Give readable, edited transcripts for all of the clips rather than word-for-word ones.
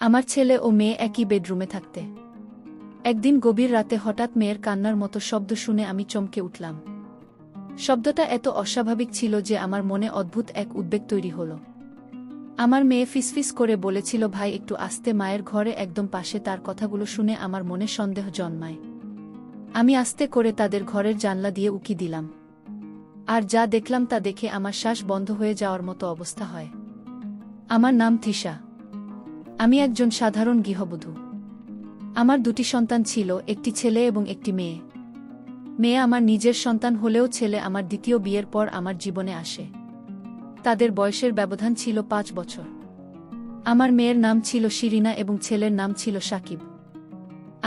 আমার ছেলে ও মেয়ে একই বেডরুমে থাকতে। একদিন গভীর রাতে হঠাৎ মেয়ের কান্নার মতো শব্দ শুনে আমি চমকে উঠলাম। শব্দটা এত অস্বাভাবিক ছিল যে আমার মনে অদ্ভুত এক উদ্বেগ তৈরি হল। আমার মেয়ে ফিসফিস করে বলেছিল, ভাই একটু আস্তে। মায়ের ঘরে একদম পাশে। তার কথাগুলো শুনে আমার মনে সন্দেহ জন্মায়। আমি আস্তে করে তাদের ঘরের জানলা দিয়ে উকি দিলাম। আর যা দেখলাম তা দেখে আমার শ্বাস বন্ধ হয়ে যাওয়ার মতো অবস্থা হয়। আমার নাম তৃষা। আমি একজন সাধারণ গৃহবধূ। আমার দুটি সন্তান ছিল, একটি ছেলে এবং একটি মেয়ে। মেয়ে আমার নিজের সন্তান হলেও ছেলে আমার দ্বিতীয় বিয়ের পর আমার জীবনে আসে। তাদের বয়সের ব্যবধান ছিল 5 বছর। আমার মেয়ের নাম ছিল শিরিনা এবং ছেলের নাম ছিল সাকিব।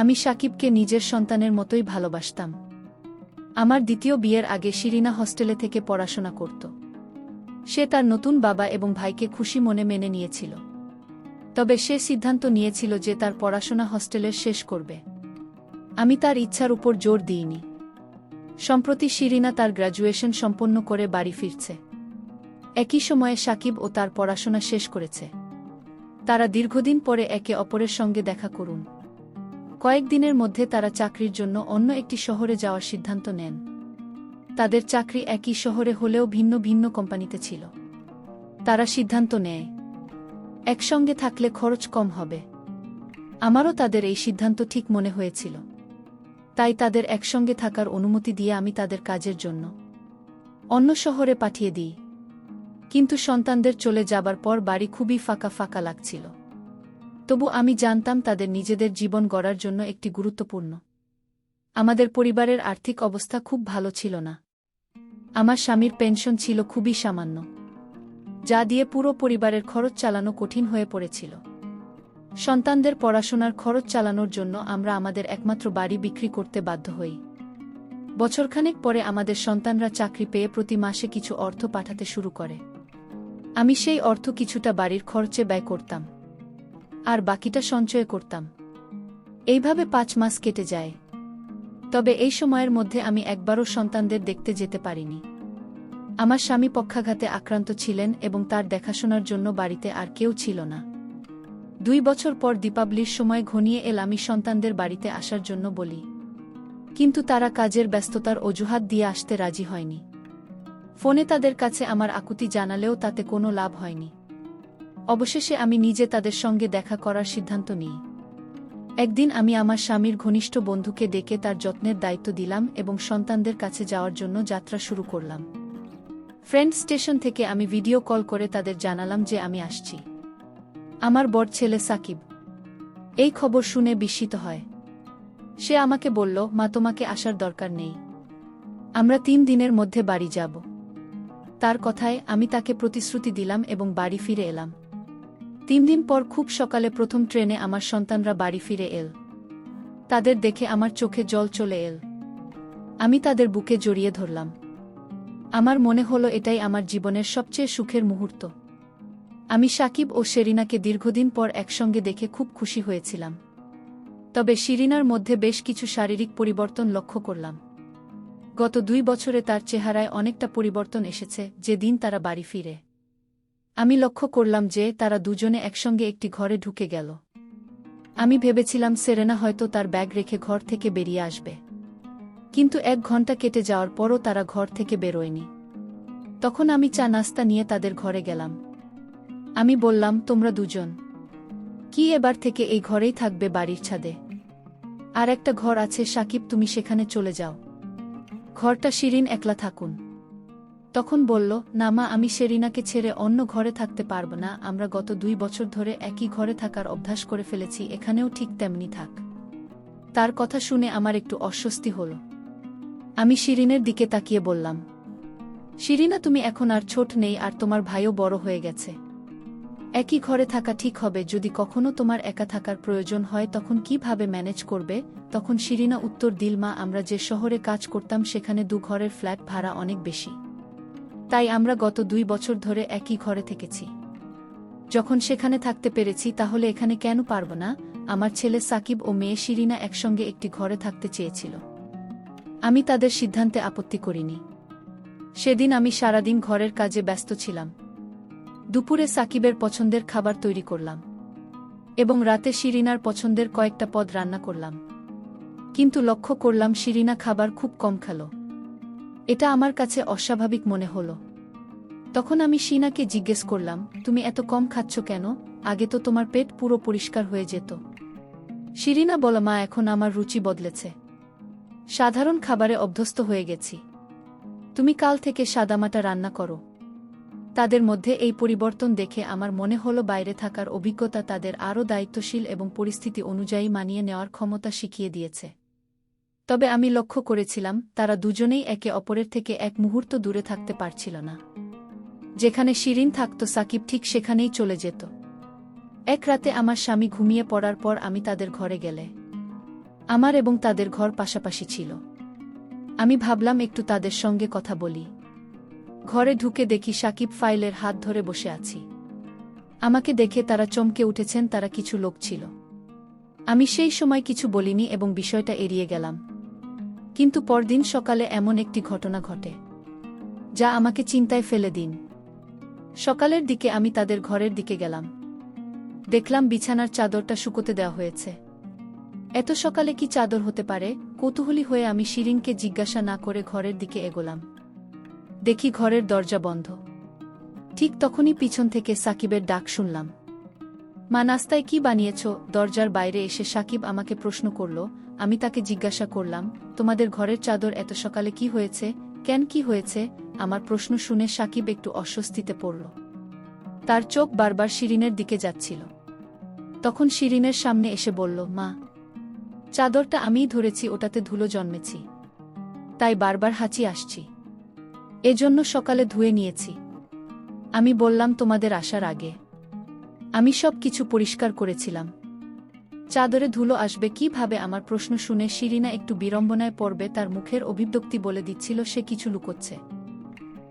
আমি সাকিবকে নিজের সন্তানের মতোই ভালোবাসতাম। আমার দ্বিতীয় বিয়ের আগে শিরিনা হস্টেলে থেকে পড়াশোনা করত। সে তার নতুন বাবা এবং ভাইকে খুশি মনে মেনে নিয়েছিল। তবে সে সিদ্ধান্ত নিয়েছিল যে তার পড়াশোনা হস্টেলের শেষ করবে। আমি তার ইচ্ছার উপর জোর দিইনি। সম্প্রতি শিরিনা তার গ্র্যাজুয়েশন সম্পন্ন করে বাড়ি ফিরছে। একই সময়ে সাকিব ও তার পড়াশোনা শেষ করেছে। তারা দীর্ঘদিন পরে একে অপরের সঙ্গে দেখা করুন। কয়েকদিনের মধ্যে তারা চাকরির জন্য অন্য একটি শহরে যাওয়ার সিদ্ধান্ত নেন। তাদের চাকরি একই শহরে হলেও ভিন্ন ভিন্ন কোম্পানিতে ছিল। তারা সিদ্ধান্ত নেয়, একসঙ্গে থাকলে খরচ কম হবে। আমারও তাদের এই সিদ্ধান্ত ঠিক মনে হয়েছিল। তাই তাদের একসঙ্গে থাকার অনুমতি দিয়ে আমি তাদের কাজের জন্য অন্য শহরে পাঠিয়ে দিই। কিন্তু সন্তানদের চলে যাবার পর বাড়ি খুবই ফাঁকা ফাঁকা লাগছিল। তবু আমি জানতাম তাদের নিজেদের জীবন গড়ার জন্য একটি গুরুত্বপূর্ণ। আমাদের পরিবারের আর্থিক অবস্থা খুব ভালো ছিল না। আমার স্বামীর পেনশন ছিল খুবই সামান্য, যা দিয়ে পুরো পরিবারের খরচ চালানো কঠিন হয়ে পড়েছিল। সন্তানদের পড়াশোনার খরচ চালানোর জন্য আমরা আমাদের একমাত্র বাড়ি বিক্রি করতে বাধ্য হই। বছরখানেক পরে আমাদের সন্তানরা চাকরি পেয়ে প্রতি মাসে কিছু অর্থ পাঠাতে শুরু করে। আমি সেই অর্থ কিছুটা বাড়ির খরচে ব্যয় করতাম, আর বাকিটা সঞ্চয় করতাম। এইভাবে 5 মাস কেটে যায়। তবে এই সময়ের মধ্যে আমি একবারও সন্তানদের দেখতে যেতে পারিনি। আমার স্বামী পক্ষাঘাতে আক্রান্ত ছিলেন এবং তার দেখাশোনার জন্য বাড়িতে আর কেউ ছিল না। 2 বছর পর দীপাবলির সময় ঘনিয়ে এল। আমি সন্তানদের বাড়িতে আসার জন্য বলি, কিন্তু তারা কাজের ব্যস্ততার অজুহাত দিয়ে আসতে রাজি হয়নি। ফোনে তাদের কাছে আমার আকুতি জানালেও তাতে কোনো লাভ হয়নি। অবশেষে আমি নিজে তাদের সঙ্গে দেখা করার সিদ্ধান্ত নিই। একদিন আমি আমার স্বামীর ঘনিষ্ঠ বন্ধুকে ডেকে তার যত্নের দায়িত্ব দিলাম এবং সন্তানদের কাছে যাওয়ার জন্য যাত্রা শুরু করলাম। ফ্রেন্ড স্টেশন থেকে আমি ভিডিও কল করে তাদের জানালাম যে আমি আসছি। আমার বড় ছেলে সাকিব এই খবর শুনে বিস্মিত হয়। সে আমাকে বলল, মা, তোমাকে আসার দরকার নেই, আমরা 3 দিনের মধ্যে বাড়ি যাব। তার কথায় আমি তাকে প্রতিশ্রুতি দিলাম এবং বাড়ি ফিরে এলাম। 3 দিন পর খুব সকালে প্রথম ট্রেনে আমার সন্তানরা বাড়ি ফিরে এল। তাদের দেখে আমার চোখে জল চলে এল। আমি তাদের বুকে জড়িয়ে ধরলাম। আমার মনে হলো এটাই আমার জীবনের সবচেয়ে সুখের মুহূর্ত। আমি সাকিব ও শেরিনাকে দীর্ঘদিন পর একসঙ্গে দেখে খুব খুশি হয়েছিলাম। তবে শিরিনার মধ্যে বেশ কিছু শারীরিক পরিবর্তন লক্ষ্য করলাম। গত 2 বছরে তার চেহারায় অনেকটা পরিবর্তন এসেছে। যেদিন তারা বাড়ি ফিরে, আমি লক্ষ্য করলাম যে তারা দুজনে একসঙ্গে একটি ঘরে ঢুকে গেল। আমি ভেবেছিলাম সেরেনা হয়তো তার ব্যাগ রেখে ঘর থেকে বেরিয়ে আসবে, কিন্তু 1 ঘন্টা কেটে যাওয়ার পরও তারা ঘর থেকে বেরোয়নি। তখন আমি চা নাস্তা নিয়ে তাদের ঘরে গেলাম। আমি বললাম, তোমরা দুজন কি এবার থেকে এই ঘরেই থাকবে? বাড়ির ছাদে আর একটা ঘর আছে সাকিব, তুমি সেখানে চলে যাও। ঘরটা শিরিন একলা থাকুন। তখন বলল, না মা, আমি শেরিনাকে ছেড়ে অন্য ঘরে থাকতে পারব না। আমরা গত 2 বছর ধরে একই ঘরে থাকার অভ্যাস করে ফেলেছি, এখানেও ঠিক তেমনি থাক। তার কথা শুনে আমার একটু অস্বস্তি হল। আমি শিরিনের দিকে তাকিয়ে বললাম, শিরিনা, তুমি এখন আর ছোট নেই, আর তোমার ভাইও বড় হয়ে গেছে। একই ঘরে থাকা ঠিক হবে। যদি কখনো তোমার একা থাকার প্রয়োজন হয় তখন কিভাবে ম্যানেজ করবে? তখন শিরিনা উত্তর দিল, মা, আমরা যে শহরে কাজ করতাম সেখানে 2 ঘরের ফ্ল্যাট ভাড়া অনেক বেশি। তাই আমরা গত 2 বছর ধরে একই ঘরে থেকেছি। যখন সেখানে থাকতে পেরেছি তাহলে এখানে কেন পারব না? আমার ছেলে সাকিব ও মেয়ে শিরিনা একসঙ্গে একটি ঘরে থাকতে চেয়েছিল। আমি তাদের সিদ্ধান্তে আপত্তি করিনি। সেদিন আমি সারাদিন ঘরের কাজে ব্যস্ত ছিলাম। দুপুরে সাকিবের পছন্দের খাবার তৈরি করলাম। এবং রাতে শিরিনার পছন্দের কয়েকটা পদ রান্না করলাম। কিন্তু লক্ষ্য করলাম শিরিনা খাবার খুব কম খেল। এটা আমার কাছে অস্বাভাবিক মনে হলো। তখন আমি শিনাকে জিজ্ঞেস করলাম, তুমি এত কম খাচ্ছ কেন? আগে তো তোমার পেট পুরো পরিষ্কার হয়ে যেত। শিরিনা বলল, মা, এখন আমার রুচি বদলেছে। সাধারণ খাবারে অভ্যস্ত হয়ে গেছি। তুমি কাল থেকে সাদামাটা রান্না করো। তাদের মধ্যে এই পরিবর্তন দেখে আমার মনে হলো বাইরে থাকার অভিজ্ঞতা তাদের আরও দায়িত্বশীল এবং পরিস্থিতি অনুযায়ী মানিয়ে নেওয়ার ক্ষমতা শিখিয়ে দিয়েছে। তবে আমি লক্ষ্য করেছিলাম তারা দুজনেই একে অপরের থেকে এক মুহূর্ত দূরে থাকতে পারছিল না। যেখানে শিরিন থাকত সাকিব ঠিক সেখানেই চলে যেত। এক রাতে আমার স্বামী ঘুমিয়ে পড়ার পর আমি তাদের ঘরে গেলে আমার এবং তাদের ঘর পাশাপাশি ছিল। আমি ভাবলাম একটু তাদের সঙ্গে কথা বলি। ঘরে ঢুকে দেখি সাকিব ফাইলের হাত ধরে বসে আছি। আমাকে দেখে তারা চমকে উঠেছেন। তারা কিছু লোক ছিল। আমি সেই সময় কিছু বলিনি এবং বিষয়টা এড়িয়ে গেলাম। কিন্তু পরদিন সকালে এমন একটি ঘটনা ঘটে যা আমাকে চিন্তায় ফেলে দিন। সকালের দিকে আমি তাদের ঘরের দিকে গেলাম। দেখলাম বিছানার চাদরটা শুকোতে দেওয়া হয়েছে। এত সকালে কি চাদর হতে পারে? কৌতূহলী হয়ে আমি শিরিনকে জিজ্ঞাসা না করে ঘরের দিকে এগোলাম। দেখি ঘরের দরজা বন্ধ। ঠিক তখনই পিছন থেকে সাকিবের ডাক শুনলাম, মা, নাস্তায় কি বানিয়েছ? দরজার বাইরে এসে সাকিব আমাকে প্রশ্ন করল। আমি তাকে জিজ্ঞাসা করলাম, তোমাদের ঘরের চাদর এত সকালে কি হয়েছে? কেন, কি হয়েছে? আমার প্রশ্ন শুনে সাকিব একটু অস্বস্তিতে পড়ল। তার চোখ বারবার শিরিনের দিকে যাচ্ছিল। তখন শিরিনের সামনে এসে বলল, মা, চাদরটা আমিই ধরেছি, ওটাতে ধুলো জন্মেছি, তাই বারবার হাঁচি আসছি, এজন্য সকালে ধুয়ে নিয়েছি। আমি বললাম, তোমাদের আসার আগে আমি সব কিছু পরিষ্কার করেছিলাম, চাদরে ধুলো আসবে কিভাবে? আমার প্রশ্ন শুনে শিরিনা একটু বিড়ম্বনায় পড়বে তার মুখের অভিব্যক্তি বলে দিচ্ছিল সে কিছু লুকোচ্ছে।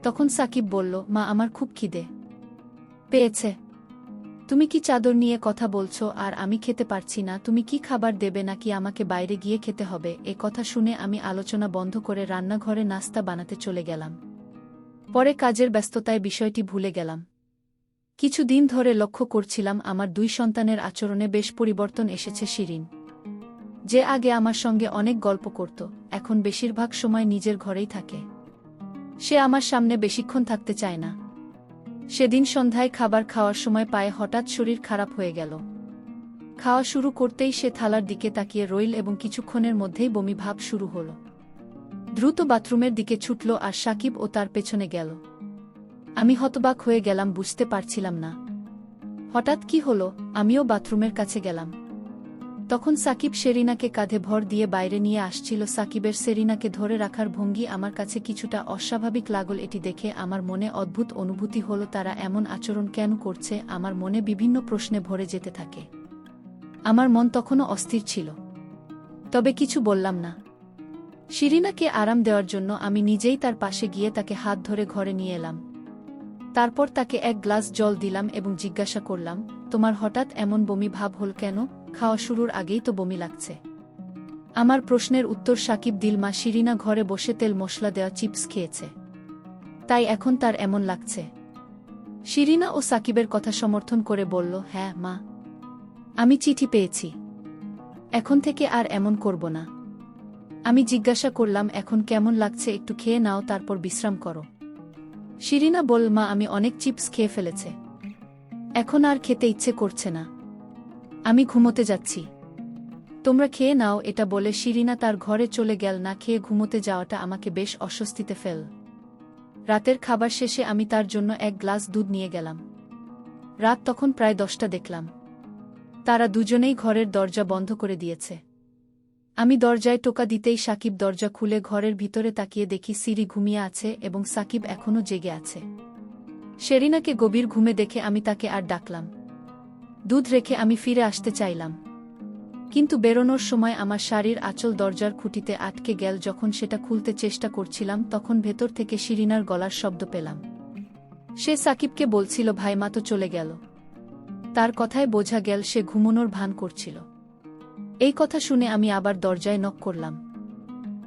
তখন সাকিব বলল, মা, আমার খুব খিদে পেয়েছে। তুমি কি চাদর নিয়ে কথা বলছো? আর আমি খেতে পারছি না। তুমি কি খাবার দেবে নাকি আমাকে বাইরে গিয়ে খেতে হবে? এ কথা শুনে আমি আলোচনা বন্ধ করে রান্নাঘরে নাস্তা বানাতে চলে গেলাম। পরে কাজের ব্যস্ততায় বিষয়টি ভুলে গেলাম। কিছুদিন ধরে লক্ষ্য করছিলাম আমার দুই সন্তানের আচরণে বেশ পরিবর্তন এসেছে। শিরিন, যে আগে আমার সঙ্গে অনেক গল্প করত, এখন বেশিরভাগ সময় নিজের ঘরেই থাকে। সে আমার সামনে বেশিক্ষণ থাকতে চায় না। সেদিন সন্ধ্যায় খাবার খাওয়ার সময় পায়ে হঠাৎ শরীর খারাপ হয়ে গেল। খাওয়া শুরু করতেই সে থালার দিকে তাকিয়ে রইল এবং কিছুক্ষণের মধ্যেই বমি ভাব শুরু হল। দ্রুত বাথরুমের দিকে ছুটল আর সাকিব ও তার পেছনে গেল। আমি হতবাক হয়ে গেলাম, বুঝতে পারছিলাম না হঠাৎ কি হলো। আমিও বাথরুমের কাছে গেলাম। তখন সাকিব সেরিনাকে কাঁধে ভর দিয়ে বাইরে নিয়ে আসছিল। সাকিবের সেরিনাকে ধরে রাখার ভঙ্গি আমার কাছে কিছুটা অস্বাভাবিক লাগল। এটি দেখে আমার মনে অদ্ভুত অনুভূতি হলো। তারা এমন আচরণ কেন করছে? আমার মনে বিভিন্ন প্রশ্নে ভরে যেতে থাকে। আমার মন তখনও অস্থির ছিল, তবে কিছু বললাম না। শিরিনাকে আরাম দেওয়ার জন্য আমি নিজেই তার পাশে গিয়ে তাকে হাত ধরে ঘরে নিয়ে এলাম। তারপর তাকে এক গ্লাস জল দিলাম এবং জিজ্ঞাসা করলাম, তোমার হঠাৎ এমন বমি ভাব হল কেন? খাওয়া শুরুর আগেই তো বমি লাগছে। আমার প্রশ্নের উত্তর সাকিব দিল, মা, শিরিনা ঘরে বসে তেল মশলা দেওয়া চিপস খেয়েছে, তাই এখন তার এমন লাগছে। শিরিনা ও সাকিবের কথা সমর্থন করে বলল, হ্যাঁ মা, আমি চিঠি পেয়েছি, এখন থেকে আর এমন করব না। আমি জিজ্ঞাসা করলাম, এখন কেমন লাগছে? একটু খেয়ে নাও, তারপর বিশ্রাম করো। শিরিনা বলল, মা, আমি অনেক চিপস খেয়ে ফেলেছে, এখন আর খেতে ইচ্ছে করছে না, আমি ঘুমোতে যাচ্ছি, তোমরা খেয়ে নাও। এটা বলে শিরিনা তার ঘরে চলে গেল। না খেয়ে ঘুমোতে যাওয়াটা আমাকে বেশ অস্বস্তিতে ফেল। রাতের খাবার শেষে আমি তার জন্য এক গ্লাস দুধ নিয়ে গেলাম। রাত তখন প্রায় 10টা। দেখলাম তারা দুজনেই ঘরের দরজা বন্ধ করে দিয়েছে। আমি দরজায় টোকা দিতেই সাকিব দরজা খুলে ঘরের ভিতরে তাকিয়ে দেখি সিরি ঘুমিয়ে আছে এবং সাকিব এখনও জেগে আছে। সেরিনাকে গভীর ঘুমে দেখে আমি তাকে আর ডাকলাম। দুধ রেখে আমি ফিরে আসতে চাইলাম, কিন্তু বেরোনোর সময় আমার শাড়ির আঁচল দরজার খুঁটিতে আটকে গেল। যখন সেটা খুলতে চেষ্টা করছিলাম তখন ভেতর থেকে শিরিনার গলার শব্দ পেলাম। সে সাকিবকে বলছিল, ভাই, মা তো চলে গেল। তার কথায় বোঝা গেল সে ঘুমোনোর ভান করছিল। এই কথা শুনে আমি আবার দরজায় নক করলাম।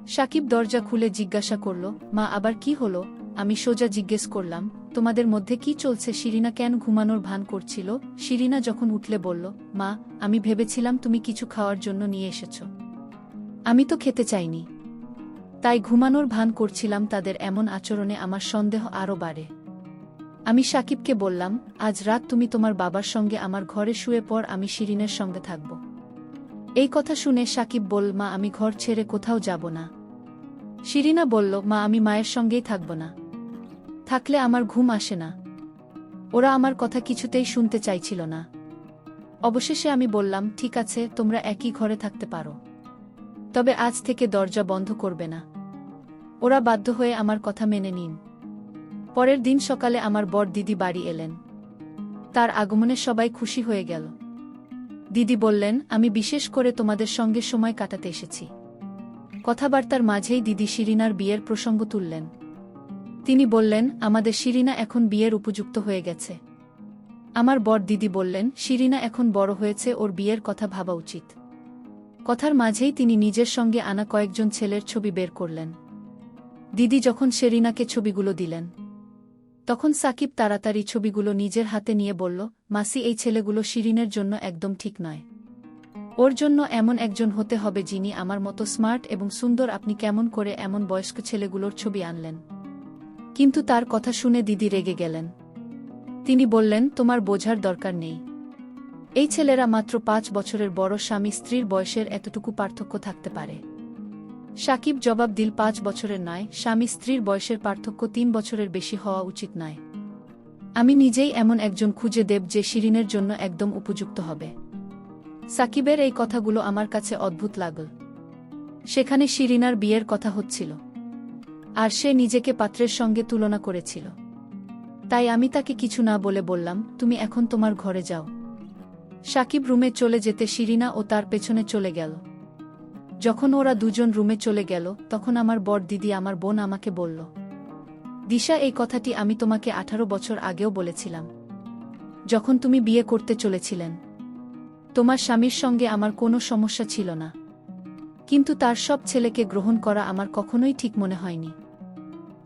সাকিব দরজা খুলে জিজ্ঞাসা করল, মা, আবার কি হলো? আমি সোজা জিজ্ঞেস করলাম, তোমাদের মধ্যে কি চলছে? শিরিনা কেন ঘুমানোর ভান করছিল? শিরিনা যখন উঠলে বলল, মা, আমি ভেবেছিলাম তুমি কিছু খাওয়ার জন্য নিয়ে এসেছ। আমি তো খেতে চাইনি, তাই ঘুমানোর ভান করছিলাম। তাদের এমন আচরণে আমার সন্দেহ আরও বাড়ে। আমি সাকিবকে বললাম, আজ রাত তুমি তোমার বাবার সঙ্গে আমার ঘরে শুয়ে পড়, আমি শিরিনের সঙ্গে থাকব। এই কথা শুনে সাকিব বলল, মা, আমি ঘর ছেড়ে কোথাও যাব না। শিরিনা বলল, মা, আমি মায়ের সঙ্গেই থাকব না, থাকলে আমার ঘুম আসে না। ওরা আমার কথা কিছুতেই শুনতে চাইছিল না। অবশেষে আমি বললাম, ঠিক আছে, তোমরা একই ঘরে থাকতে পারো, তবে আজ থেকে দরজা বন্ধ করবে না। ওরা বাধ্য হয়ে আমার কথা মেনে নিন। পরের দিন সকালে আমার বড় দিদি বাড়ি এলেন। তার আগমনে সবাই খুশি হয়ে গেল। দিদি বললেন, আমি বিশেষ করে তোমাদের সঙ্গে সময় কাটাতে এসেছি। কথাবার্তার মাঝেই দিদি শিরিনার বিয়ের প্রসঙ্গ তুললেন। তিনি বললেন, আমাদের শিরিনা এখন বিয়ের উপযুক্ত হয়ে গেছে। আমার বড় দিদি বললেন, শিরিনা এখন বড় হয়েছে, ওর বিয়ের কথা ভাবা উচিত। কথার মাঝেই তিনি নিজের সঙ্গে আনা কয়েকজন ছেলের ছবি বের করলেন। দিদি যখন শিরিনাকে ছবিগুলো দিলেন, তখন সাকিব তাড়াতাড়ি ছবিগুলো নিজের হাতে নিয়ে বলল, মাসি, এই ছেলেগুলো শিরিনের জন্য একদম ঠিক নয়। ওর জন্য এমন একজন হতে হবে যিনি আমার মতো স্মার্ট এবং সুন্দর। আপনি কেমন করে এমন বয়স্ক ছেলেগুলোর ছবি আনলেন? কিন্তু তার কথা শুনে দিদি রেগে গেলেন। তিনি বললেন, তোমার বোঝার দরকার নেই। এই ছেলেরা মাত্র 5 বছরের বড়, স্বামী স্ত্রীর বয়সের এতটুকু পার্থক্য থাকতে পারে। সাকিব জবাব দিল, 5 বছরের নয়, স্বামী স্ত্রীর বয়সের পার্থক্য 3 বছরের বেশি হওয়া উচিত নয়। আমি নিজেই এমন একজন খুঁজে দেব যে শিরিনের জন্য একদম উপযুক্ত হবে। সাকিবের এই কথাগুলো আমার কাছে অদ্ভুত লাগল। সেখানে শিরিনার বিয়ের কথা হচ্ছিল, আর সে নিজেকে পাত্রের সঙ্গে তুলনা করেছিল। তাই আমি তাকে কিছু না বলে বললাম, তুমি এখন তোমার ঘরে যাও। সাকিব রুমে চলে যেতে শিরিনা ও তার পেছনে চলে গেল। যখন ওরা দুজন রুমে চলে গেল, তখন আমার বড় দিদি, আমার বোন, আমাকে বলল, দিশা, এই কথাটি আমি তোমাকে 18 বছর আগেও বলেছিলাম, যখন তুমি বিয়ে করতে চলেছিলেন। তোমার স্বামীর সঙ্গে আমার কোনো সমস্যা ছিল না, কিন্তু তার সব ছেলেকে গ্রহণ করা আমার কখনোই ঠিক মনে হয়নি।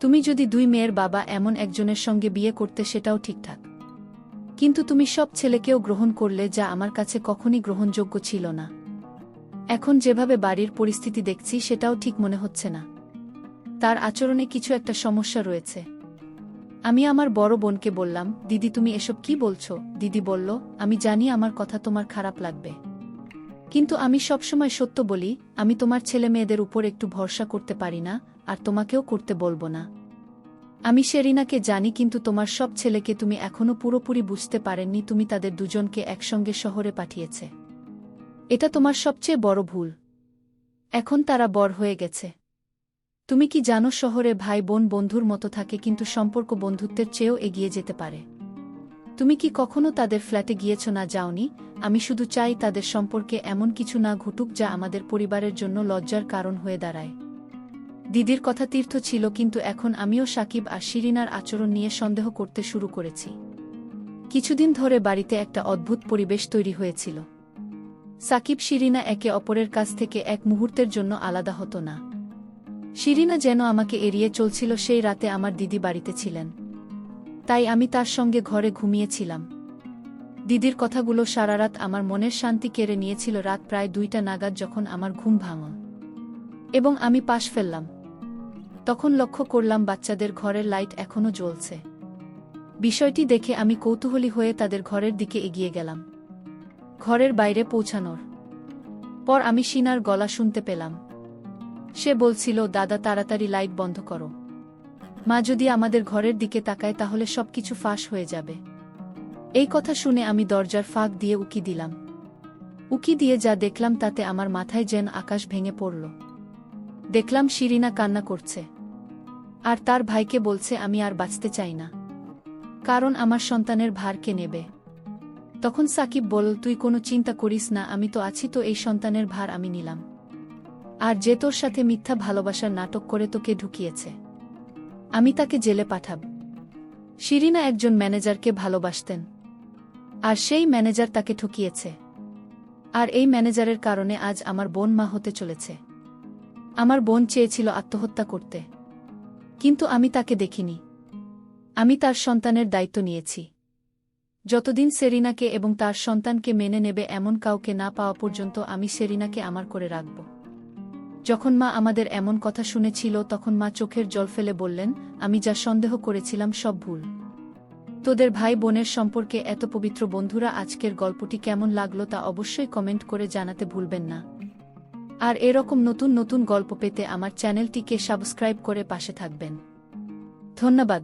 তুমি যদি 2 মেয়ের বাবা এমন একজনের সঙ্গে বিয়ে করতে, সেটাও ঠিকঠাক, কিন্তু তুমি সব ছেলেকেও গ্রহণ করলে, যা আমার কাছে কখনই গ্রহণযোগ্য ছিল না। এখন যেভাবে বাড়ির পরিস্থিতি দেখছি, সেটাও ঠিক মনে হচ্ছে না। তার আচরণে কিছু একটা সমস্যা রয়েছে। আমি আমার বড় বোনকে বললাম, দিদি, তুমি এসব কি বলছো? দিদি বলল, আমি জানি আমার কথা তোমার খারাপ লাগবে, কিন্তু আমি সবসময় সত্য বলি। আমি তোমার ছেলে মেয়েদের উপর একটু ভরসা করতে পারি না, আর তোমাকেও করতে বলবো না। আমি শিরিনাকে জানি, কিন্তু তোমার সব ছেলেকে তুমি এখনো পুরোপুরি বুঝতে পারেননি। তুমি তাদের দুজনকে একসঙ্গে শহরে পাঠিয়েছে। এটা তোমার সবচেয়ে বড় ভুল। এখন তারা বড় হয়ে গেছে। তুমি কি জানো, শহরে ভাই বোন বন্ধুর মতো থাকে, কিন্তু সম্পর্ক বন্ধুত্বের চেয়েও এগিয়ে যেতে পারে। তুমি কি কখনো তাদের ফ্ল্যাটে গিয়েছ? না, যাওনি। আমি শুধু চাই তাদের সম্পর্কে এমন কিছু না ঘটুক যা আমাদের পরিবারের জন্য লজ্জার কারণ হয়ে দাঁড়ায়। দিদির কথা তীর্থ ছিল, কিন্তু এখন আমিও সাকিব আর শিরিনার আচরণ নিয়ে সন্দেহ করতে শুরু করেছি। কিছুদিন ধরে বাড়িতে একটা অদ্ভুত পরিবেশ তৈরি হয়েছিল। সাকিব শিরিনা একে অপরের কাছ থেকে এক মুহূর্তের জন্য আলাদা হতো না। শিরিনা যেন আমাকে এড়িয়ে চলছিল। সেই রাতে আমার দিদি বাড়িতে ছিলেন, তাই আমি তার সঙ্গে ঘরে ঘুমিয়েছিলাম। দিদির কথাগুলো সারা রাত আমার মনের শান্তি কেড়ে নিয়েছিল। রাত প্রায় 2টা নাগাদ যখন আমার ঘুম ভাঙল এবং আমি পাশ ফেললাম, তখন লক্ষ্য করলাম বাচ্চাদের ঘরের লাইট এখনো জ্বলছে। বিষয়টি দেখে আমি কৌতূহলী হয়ে তাদের ঘরের দিকে এগিয়ে গেলাম। ঘরের বাইরে পৌঁছানোর পর আমি শিনার গলা শুনতে পেলাম। সে বলছিল, দাদা, তাড়াতাড়ি লাইট বন্ধ করো। মা যদি আমাদের ঘরের দিকে তাকায়, তাহলে সবকিছু ফাঁস হয়ে যাবে। এই কথা শুনে আমি দরজার ফাঁক দিয়ে উকি দিলাম। উকি দিয়ে যা দেখলাম, তাতে আমার মাথায় যেন আকাশ ভেঙে পড়ল। দেখলাম শিরিনা কান্না করছে, আর তার ভাইকে বলছে, আমি আর বাঁচতে চাই না, কারণ আমার সন্তানের ভার কে নেবে। তখন সাকিব বলল, তুই কোনো চিন্তা করিস না, আমি তো আছি তো, এই সন্তানের ভার আমি নিলাম। আর যে তোর সাথে মিথ্যা ভালোবাসার নাটক করে তোকে ঢুকিয়েছে, আমি তাকে জেলে পাঠাব। শিরিনা একজন ম্যানেজারকে ভালোবাসতেন, আর সেই ম্যানেজার তাকে ঠকিয়েছে। আর এই ম্যানেজারের কারণে আজ আমার বোন মা হতে চলেছে। আমার বোন চেয়েছিল আত্মহত্যা করতে, কিন্তু আমি তাকে দেখিনি। আমি তার সন্তানের দায়িত্ব নিয়েছি। যতদিন সেরিনাকে এবং তার সন্তানকে মেনে নেবে এমন কাউকে না পাওয়া পর্যন্ত আমি সেরিনাকে আমার করে রাখব। যখন মা আমাদের এমন কথা শুনেছিল তখন মা চোখের জল ফেলে বললেন, আমি যা সন্দেহ করেছিলাম সব ভুল। তোদের ভাই বোনের সম্পর্কে এত পবিত্র বন্ধুরা, আজকের গল্পটি কেমন লাগলো তা অবশ্যই কমেন্ট করে জানাতে ভুলবেন না। আর এরকম নতুন নতুন গল্প পেতে আমার চ্যানেলটিকে সাবস্ক্রাইব করে পাশে থাকবেন। ধন্যবাদ।